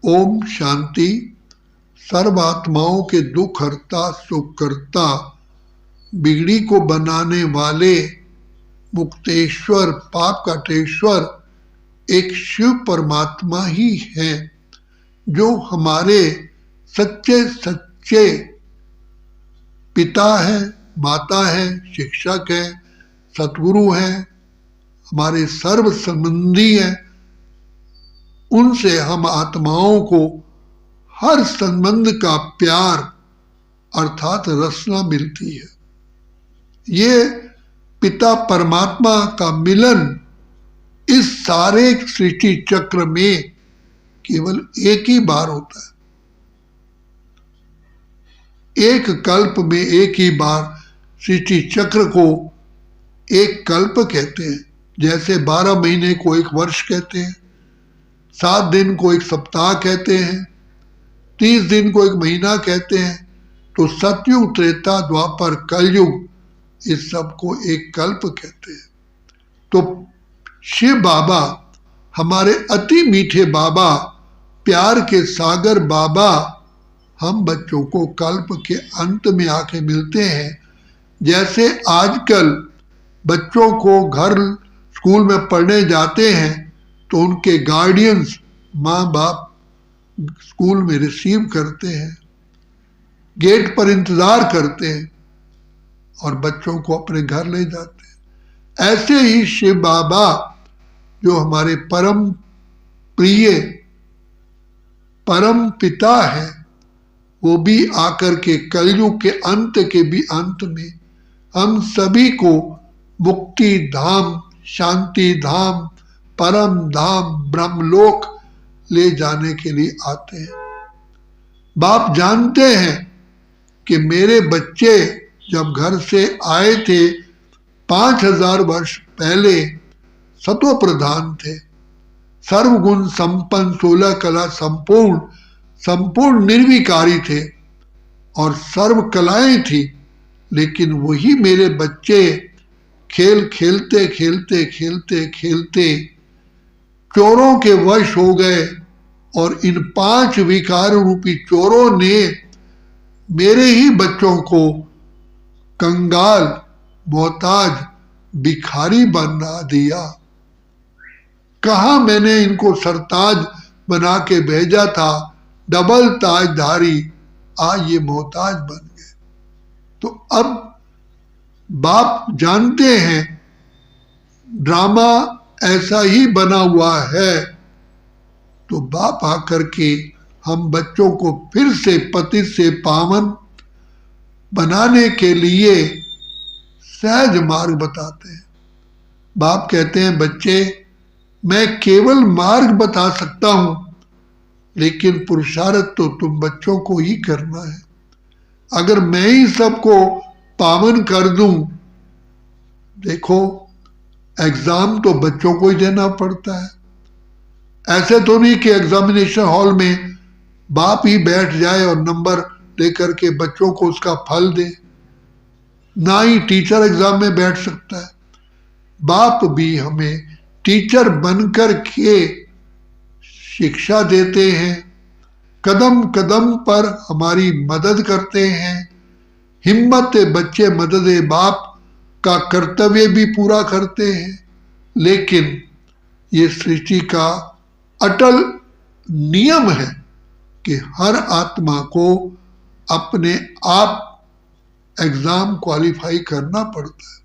ओम शांति। सर्वात्माओं के दुख हरता सुख करता, बिगड़ी को बनाने वाले मुक्तेश्वर पाप काटेश्वर एक शिव परमात्मा ही है, जो हमारे सच्चे सच्चे पिता है, माता है, शिक्षक है, सतगुरु है, हमारे सर्व संबंधी है। उनसे हम आत्माओं को हर संबंध का प्यार अर्थात रसना मिलती है। ये पिता परमात्मा का मिलन इस सारे सृष्टि चक्र में केवल एक ही बार होता है। एक कल्प में एक ही बार सृष्टि चक्र को एक कल्प कहते हैं। जैसे 12 महीने को एक वर्ष कहते हैं, 7 दिन को एक सप्ताह कहते हैं, 30 दिन को एक महीना कहते हैं। तो सतयुग, त्रेता, द्वापर, कलयुग, इस सब को एक कल्प कहते हैं। तो शिव बाबा, हमारे अति मीठे बाबा, प्यार के सागर बाबा, हम बच्चों को कल्प के अंत में आके मिलते हैं। जैसे आजकल बच्चों को घर स्कूल में पढ़ने जाते हैं तो उनके गार्डियंस, माँ बाप स्कूल में रिसीव करते हैं, गेट पर इंतजार करते हैं और बच्चों को अपने घर ले जाते हैं। ऐसे ही शिव बाबा, जो हमारे परम प्रिय परम पिता है, वो भी आकर के कलयुग के अंत के भी अंत में हम सभी को मुक्ति धाम, शांति धाम, परम धाम, ब्रह्मलोक ले जाने के लिए आते हैं। बाप जानते हैं कि मेरे बच्चे जब घर से आए थे 5000 वर्ष पहले सत्व प्रधान थे, सर्वगुण संपन्न, 16 कला संपूर्ण, संपूर्ण निर्विकारी थे और सर्व कलाएं थी। लेकिन वही मेरे बच्चे खेल खेलते खेलते खेलते खेलते चोरों के वश हो गए और इन 5 विकार रूपी चोरों ने मेरे ही बच्चों को कंगाल, मोहताज, भिखारी बना दिया। कहा मैंने इनको सरताज बना के भेजा था, डबल ताजधारी, आज ये मोहताज बन गए। तो अब बाप जानते हैं ड्रामा ऐसा ही बना हुआ है। तो बाप आकर के हम बच्चों को फिर से पतित से पावन बनाने के लिए सहज मार्ग बताते हैं। बाप कहते हैं, बच्चे, मैं केवल मार्ग बता सकता हूं, लेकिन पुरुषार्थ तो तुम बच्चों को ही करना है। अगर मैं ही सबको पावन कर दूं, देखो एग्जाम तो बच्चों को ही देना पड़ता है। ऐसे तो नहीं कि एग्जामिनेशन हॉल में बाप ही बैठ जाए और नंबर लेकर के बच्चों को उसका फल दे। ना ही टीचर एग्जाम में बैठ सकता है। बाप भी हमें टीचर बनकर के शिक्षा देते हैं, कदम कदम पर हमारी मदद करते हैं। हिम्मत बच्चे मदद बाप का कर्तव्य भी पूरा करते हैं। लेकिन ये सृष्टि का अटल नियम है कि हर आत्मा को अपने आप एग्जाम क्वालिफाई करना पड़ता है।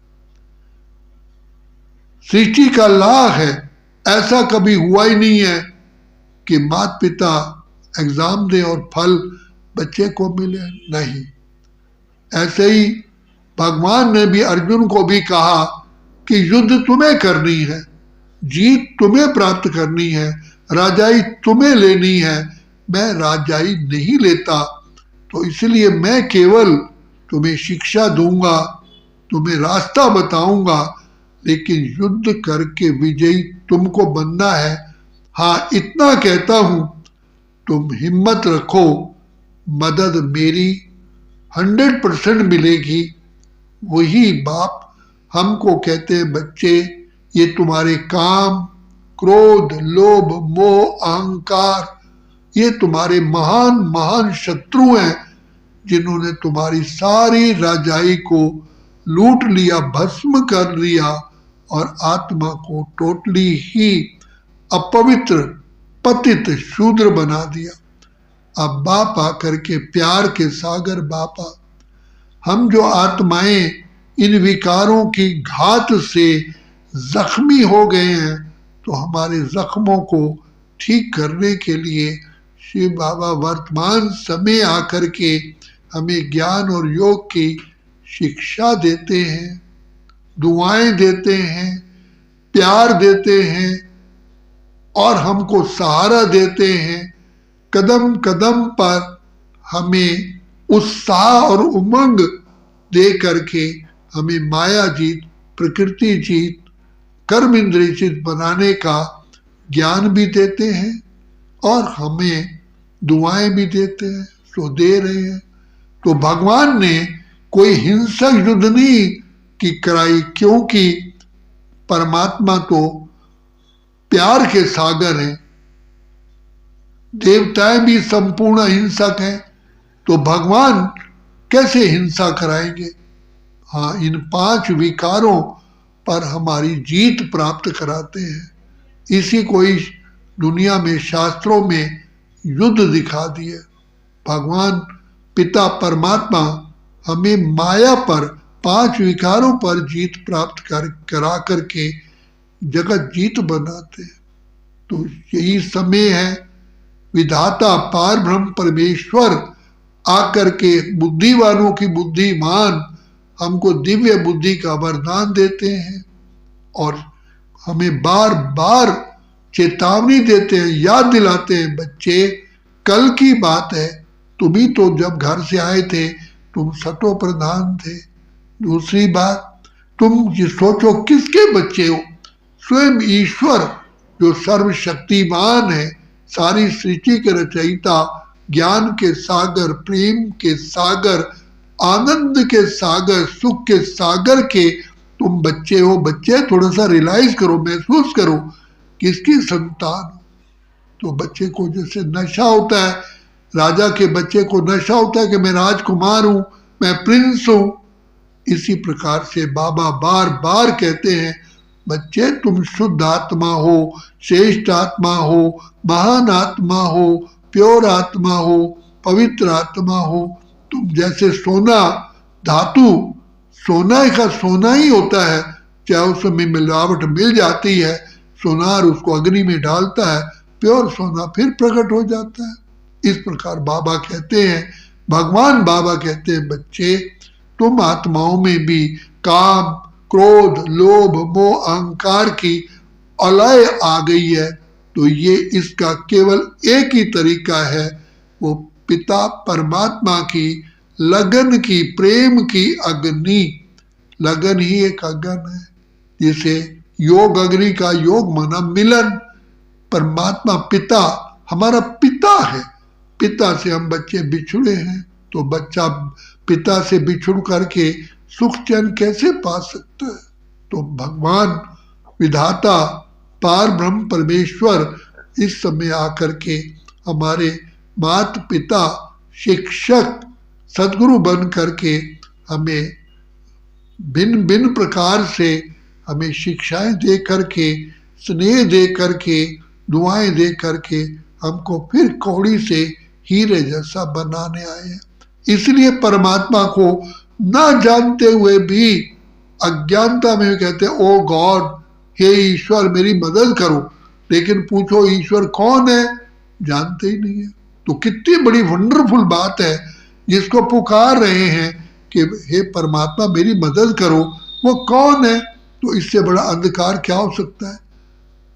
सृष्टि का लॉ है, ऐसा कभी हुआ ही नहीं है कि माता पिता एग्जाम दे और फल बच्चे को मिले, नहीं। ऐसे ही भगवान ने भी अर्जुन को भी कहा कि युद्ध तुम्हें करनी है, जीत तुम्हें प्राप्त करनी है, राजाई तुम्हें लेनी है। मैं राजाई नहीं लेता, तो इसलिए मैं केवल तुम्हें शिक्षा दूंगा, तुम्हें रास्ता बताऊंगा, लेकिन युद्ध करके विजयी तुमको बनना है। हाँ, इतना कहता हूं, तुम हिम्मत रखो, मदद मेरी 100% मिलेगी। वही बाप हमको कहते हैं, बच्चे, ये तुम्हारे काम, क्रोध, लोभ, मोह, अहंकार, ये तुम्हारे महान महान शत्रु हैं जिन्होंने तुम्हारी सारी राजाई को लूट लिया, भस्म कर लिया और आत्मा को टोटली ही अपवित्र, पतित, शूद्र बना दिया। अब बाप आकर के, प्यार के सागर बापा, हम जो आत्माएं इन विकारों की घात से जख्मी हो गए हैं, तो हमारे जख्मों को ठीक करने के लिए शिव बाबा वर्तमान समय आकर के हमें ज्ञान और योग की शिक्षा देते हैं, दुआएं देते हैं, प्यार देते हैं और हमको सहारा देते हैं। कदम कदम पर हमें उत्साह और उमंग दे करके हमें माया जीत, प्रकृति जीत, कर्म इंद्रिय जीत बनाने का ज्ञान भी देते हैं और हमें दुआएं भी देते हैं, तो दे रहे हैं। तो भगवान ने कोई हिंसक युद्ध नहीं की कराई, क्योंकि परमात्मा तो प्यार के सागर हैं। देवताएं भी संपूर्ण हिंसक हैं, तो भगवान कैसे हिंसा कराएंगे? हाँ, इन 5 विकारों पर हमारी जीत प्राप्त कराते हैं। इसी को इस दुनिया में शास्त्रों में युद्ध दिखा दिए। भगवान पिता परमात्मा हमें माया पर, 5 विकारों पर जीत प्राप्त करा करके जगत जीत बनाते हैं। तो यही समय है, विधाता पार ब्रह्म परमेश्वर आकर के बुद्धिवानों की बुद्धिमान हमको दिव्य बुद्धि का वरदान देते हैं और हमें बार बार चेतावनी देते हैं, याद दिलाते हैं, बच्चे कल की बात है, तुम ही तो जब घर से आए थे तुम सतो प्रधान थे। दूसरी बात, तुम ये सोचो किसके बच्चे हो? स्वयं ईश्वर जो सर्वशक्तिमान है, सारी सृष्टि के रचयिता, ज्ञान के सागर, प्रेम के सागर, आनंद के सागर, सुख के सागर के तुम बच्चे हो। बच्चे थोड़ा सा रियलाइज करो, महसूस करो किसकी संतान। तो बच्चे को जैसे नशा होता है, राजा के बच्चे को नशा होता है कि मैं राजकुमार हूं, मैं प्रिंस हूं, इसी प्रकार से बाबा बार बार कहते हैं, बच्चे तुम शुद्ध आत्मा हो, श्रेष्ठ आत्मा हो, महान आत्मा हो, प्योर आत्मा हो, पवित्र आत्मा हो। तुम जैसे सोना, धातु सोना का सोना ही होता है, चाहे उसमें मिलावट मिल जाती है, सोनार उसको अग्नि में डालता है, प्योर सोना फिर प्रकट हो जाता है। इस प्रकार बाबा कहते हैं, भगवान बाबा कहते हैं, बच्चे तुम आत्माओं में भी काम, क्रोध, लोभ, मोह, अहंकार की अलय आ गई है। तो ये इसका केवल एक ही तरीका है, वो पिता परमात्मा की लगन की, प्रेम की अग्नि। लगन ही एक अग्नि है, जिसे योग अग्नि का योग माना मिलन। परमात्मा पिता हमारा पिता है, पिता से हम बच्चे बिछुड़े हैं, तो बच्चा पिता से बिछुड़ करके सुख चैन कैसे पा सकता है? तो भगवान विधाता पार ब्रह्म परमेश्वर इस समय आकर के हमारे माता पिता, शिक्षक, सदगुरु बन करके हमें भिन्न भिन्न प्रकार से हमें शिक्षाएं दे करके, स्नेह दे करके, दुआएं दे करके हमको फिर कौड़ी से हीरे जैसा बनाने आए हैं। इसलिए परमात्मा को ना जानते हुए भी अज्ञानता में कहते हैं, ओ गॉड, हे ईश्वर मेरी मदद करो। लेकिन पूछो ईश्वर कौन है, जानते ही नहीं है। तो कितनी बड़ी वंडरफुल बात है, जिसको पुकार रहे हैं कि हे परमात्मा मेरी मदद करो, वो कौन है? तो इससे बड़ा अंधकार क्या हो सकता है?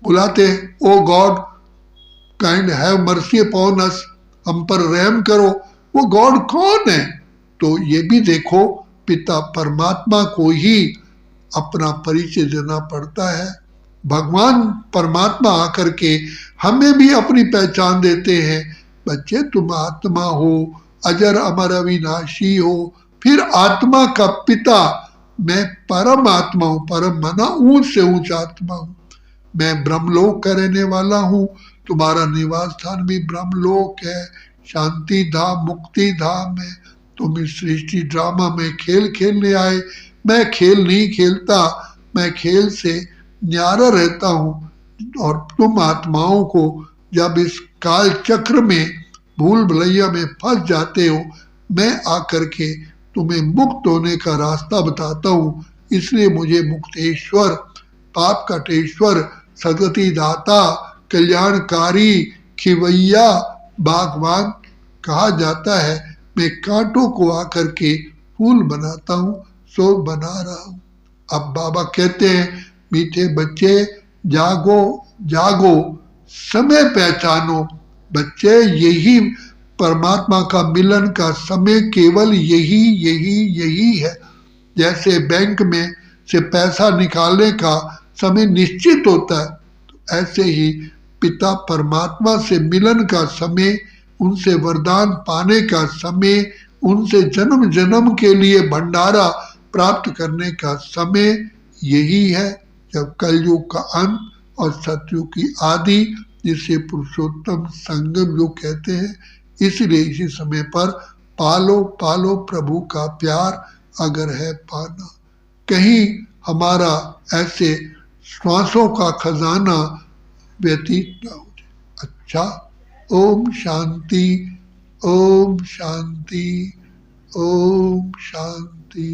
बुलाते हैं, O God kind have mercy upon us, हम पर रहम करो। वो गॉड कौन है? तो ये भी देखो, पिता परमात्मा को ही अपना परिचय देना पड़ता है। भगवान परमात्मा आकर के हमें भी अपनी पहचान देते हैं, बच्चे तुम आत्मा हो, अजर अमर अविनाशी हो। फिर आत्मा का पिता, मैं परम आत्मा हूँ, परम माना ऊंच से ऊंच आत्मा हूँ, मैं ब्रह्मलोक का रहने वाला हूँ। तुम्हारा निवास स्थान भी ब्रह्मलोक है, शांति धाम, मुक्ति धाम है। तुम इस सृष्टि ड्रामा में खेल खेलने आए। मैं खेल नहीं खेलता, मैं खेल से न्यारा रहता हूँ। और तुम आत्माओं को जब इस काल चक्र में भूल भुलैया में फंस जाते हो, मैं आकर के तुम्हें मुक्त होने का रास्ता बताता हूँ। इसलिए मुझे मुक्तेश्वर, पाप कटेश्वर, सदगति दाता, कल्याणकारी, खिवैया, बागवान कहा जाता है। मैं कांटों को आकर के फूल बनाता हूँ, सो बना रहा हूँ। अब बाबा कहते हैं, मीठे बच्चे जागो जागो, समय पहचानो। बच्चे, यही परमात्मा का मिलन का समय, केवल यही यही यही है। जैसे बैंक में से पैसा निकालने का समय निश्चित होता है, तो ऐसे ही पिता परमात्मा से मिलन का समय, उनसे वरदान पाने का समय, उनसे जन्म जन्म के लिए भंडारा प्राप्त करने का समय यही है, जब कलयुग का अंत और सतयुग की आदि, जिसे पुरुषोत्तम संगम युग कहते हैं। इसलिए इसी समय पर पालो पालो प्रभु का प्यार, अगर है पाना। कहीं हमारा ऐसे श्वासों का खजाना व्यतीत न हो जाए। अच्छा, ओम शांति, ओम शांति, ओम शांति।